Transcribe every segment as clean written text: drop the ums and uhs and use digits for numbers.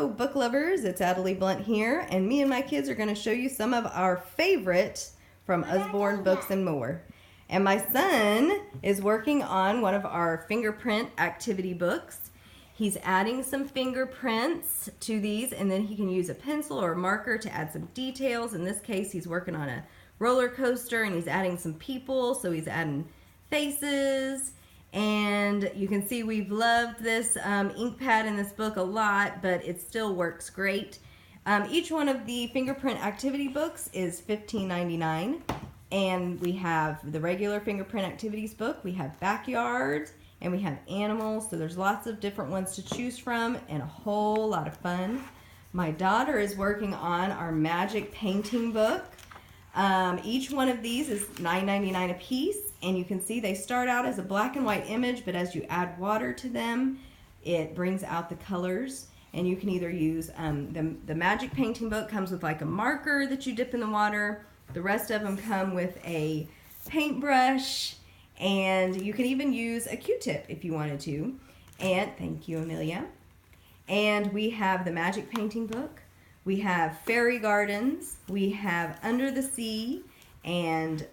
Hello, book lovers. It's Adelie Blunt here, and me and my kids are going to show you some of our favorites from Usborne Books and More. And my son is working on one of our fingerprint activity books. He's adding some fingerprints to these, and then he can use a pencil or a marker to add some details. In this case, he's working on a roller coaster, and he's adding some people, so he's adding faces. And you can see we've loved this ink pad in this book a lot, but it still works great. Each one of the fingerprint activity books is $15.99, and we have the regular fingerprint activities book, we have backyards, and we have animals, so there's lots of different ones to choose from and a whole lot of fun. My daughter is working on our magic painting book. Each one of these is $9.99 a piece, and you can see they start out as a black and white image, but as you add water to them, it brings out the colors. And you can either use, the magic painting book comes with like a marker that you dip in the water. The rest of them come with a paintbrush, and you can even use a Q-tip if you wanted to. And thank you, Amelia. And we have the magic painting book. We have fairy gardens, we have under the sea, and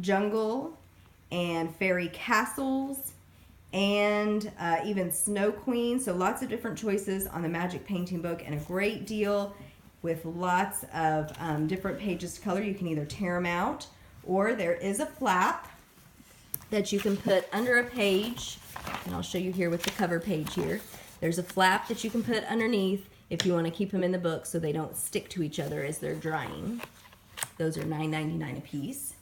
jungle, and fairy castles, and even snow queen. So lots of different choices on the magic painting book, and a great deal with lots of different pages to color. You can either tear them out, or there is a flap that you can put under a page, and I'll show you here with the cover page here. There's a flap that you can put underneath if you want to keep them in the book so they don't stick to each other as they're drying. Those are $9.99 a piece.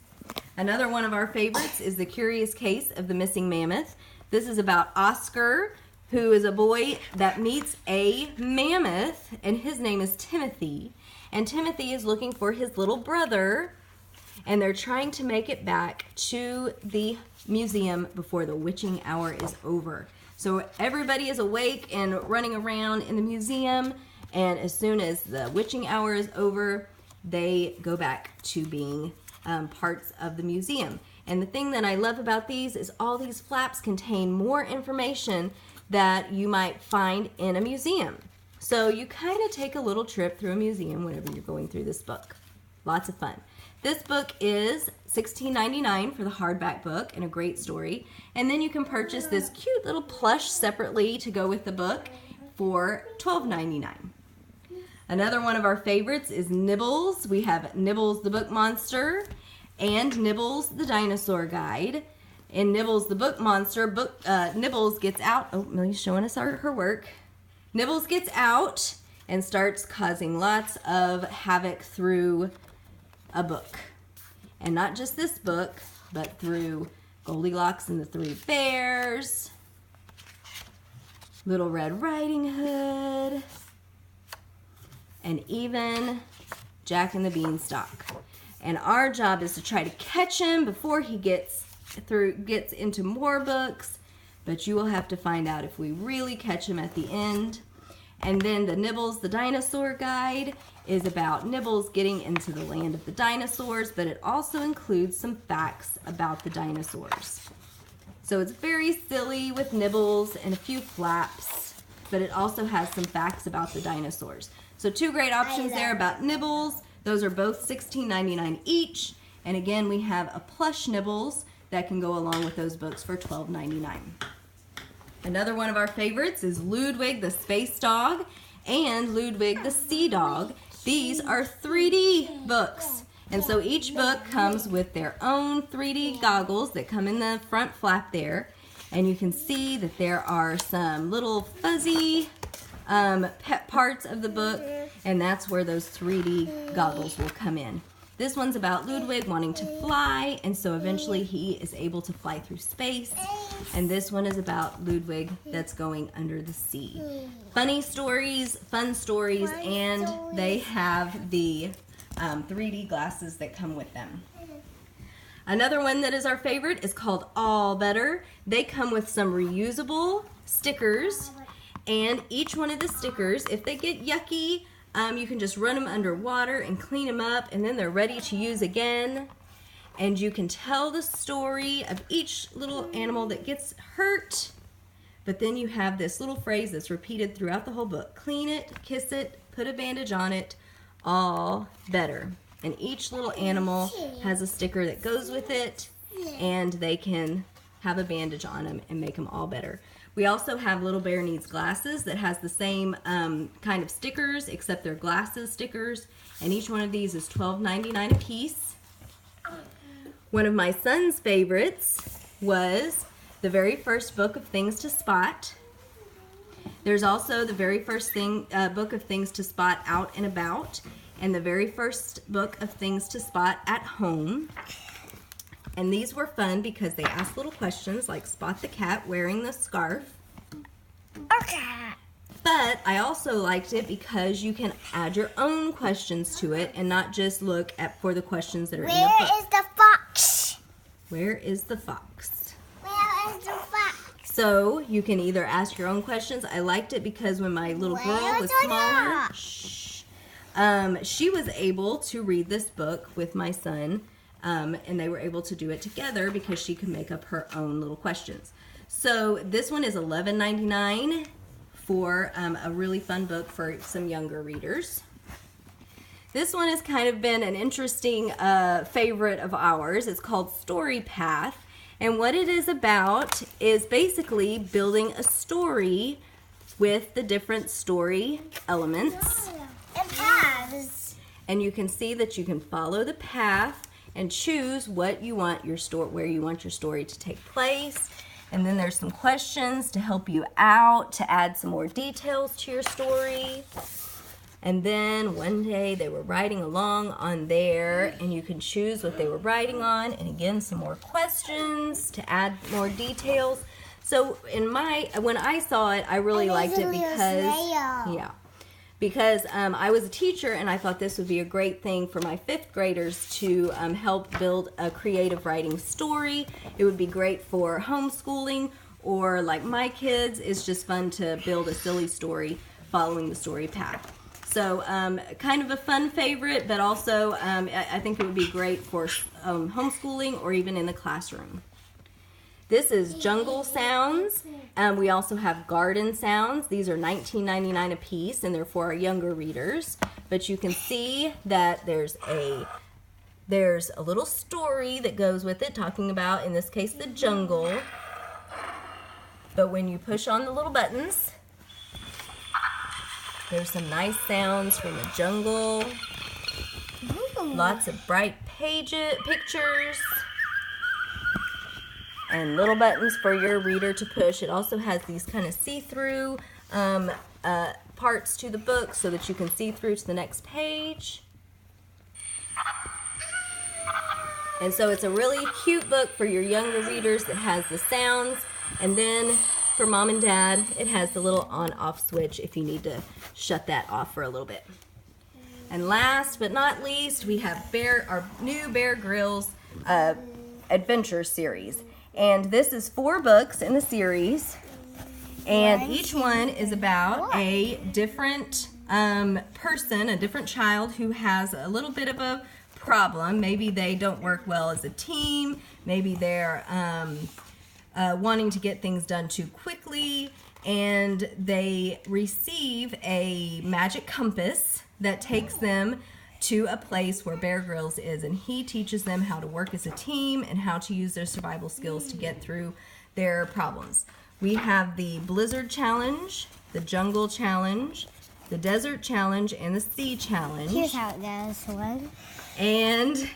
Another one of our favorites is The Curious Case of the Missing Mammoth. This is about Oscar, who is a boy that meets a mammoth, and his name is Timothy. And Timothy is looking for his little brother, and they're trying to make it back to the museum before the witching hour is over. So everybody is awake and running around in the museum, and as soon as the witching hour is over, they go back to being parts of the museum. And the thing that I love about these is all these flaps contain more information that you might find in a museum. So you kind of take a little trip through a museum whenever you're going through this book. Lots of fun. This book is $16.99 for the hardback book, and a great story. And then you can purchase this cute little plush separately to go with the book for $12.99. Another one of our favorites is Nibbles. We have Nibbles the Book Monster and Nibbles the Dinosaur Guide. In Nibbles the Book Monster, Nibbles gets out. Oh, Millie's showing us her work. Nibbles gets out and starts causing lots of havoc through a book. And not just this book, but through Goldilocks and the Three Bears, Little Red Riding Hood, and even Jack and the Beanstalk. And our job is to try to catch him before he gets into more books, but you will have to find out if we really catch him at the end. And then the Nibbles the Dinosaur Guide is about Nibbles getting into the land of the dinosaurs, but it also includes some facts about the dinosaurs. So it's very silly with Nibbles and a few flaps, but it also has some facts about the dinosaurs. So two great options there about Nibbles. Those are both $16.99 each. And again, we have a plush Nibbles that can go along with those books for $12.99. Another one of our favorites is Ludwig the Space Dog and Ludwig the Sea Dog. These are 3D books, and so each book comes with their own 3D goggles that come in the front flap there, and you can see that there are some little fuzzy pet parts of the book, and that's where those 3D goggles will come in. This one's about Ludwig wanting to fly, and so eventually he is able to fly through space. And this one is about Ludwig that's going under the sea. Funny stories, fun stories, and they have the 3D glasses that come with them. Another one that is our favorite is called All Better. They come with some reusable stickers, and each one of the stickers, if they get yucky, you can just run them under water and clean them up, and then they're ready to use again. And you can tell the story of each little animal that gets hurt but then you have this little phrase that's repeated throughout the whole book. Clean it, kiss it, put a bandage on it, all better. And each little animal has a sticker that goes with it, and they can have a bandage on them and make them all better. We also have Little Bear Needs Glasses that has the same kind of stickers, except they're glasses stickers, and each one of these is $12.99 a piece. One of my son's favorites was the very first book of Things to Spot. There's also the very first book of Things to Spot Out and About, and the very first book of Things to Spot at Home. And these were fun because they asked little questions like spot the cat wearing the scarf. Okay. But I also liked it because you can add your own questions to it and not just look for the questions that are in the book. Where is the fox? Where is the fox? Where is the fox? So you can either ask your own questions. I liked it because when my little girl was smaller, she was able to read this book with my son, and they were able to do it together because she could make up her own little questions. So this one is $11.99 for a really fun book for some younger readers. This one has kind of been an interesting favorite of ours. It's called Story Path. And what it is about is basically building a story with the different story elements. And paths. And you can see that you can follow the path and choose what you want where you want your story to take place. And then there's some questions to help you out, to add some more details to your story. And then one day they were riding along on there, and you can choose what they were riding on, and again some more questions to add more details. So when I saw it, I really liked it because I was a teacher, and I thought this would be a great thing for my 5th graders to help build a creative writing story. It would be great for homeschooling, or like my kids, it's just fun to build a silly story following the story path. So kind of a fun favorite, but also I think it would be great for homeschooling or even in the classroom. This is Jungle Sounds. We also have Garden Sounds. These are $19.99 a piece, and they're for our younger readers. But you can see that there's a little story that goes with it, talking about, in this case, the jungle. But when you push on the little buttons, there's some nice sounds from the jungle. Lots of bright pictures. And little buttons for your reader to push. It also has these kind of see-through parts to the book so that you can see through to the next page. And so it's a really cute book for your younger readers that has the sounds. And then for mom and dad, it has the little on-off switch if you need to shut that off for a little bit. And last but not least, we have our new Bear Grylls adventure series. And this is 4 books in the series, and each one is about a different person, a different child who has a little bit of a problem. Maybe they don't work well as a team, maybe they're wanting to get things done too quickly, and they receive a magic compass that takes them to a place where Bear Grylls is, and he teaches them how to work as a team and how to use their survival skills to get through their problems. We have the Blizzard Challenge, the Jungle Challenge, the Desert Challenge, and the Sea Challenge. Here's how it goes. One. And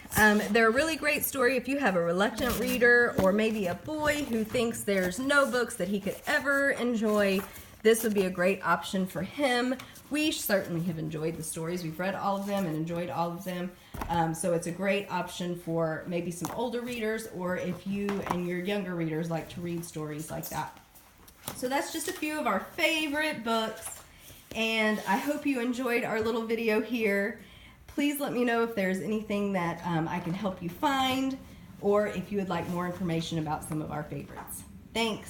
they're a really great story if you have a reluctant reader or maybe a boy who thinks there's no books that he could ever enjoy. This would be a great option for him. We certainly have enjoyed the stories. We've read all of them and enjoyed all of them. So it's a great option for maybe some older readers, or if you and your younger readers like to read stories like that. So that's just a few of our favorite books, and I hope you enjoyed our little video here. Please let me know if there's anything that I can help you find, or if you would like more information about some of our favorites. Thanks.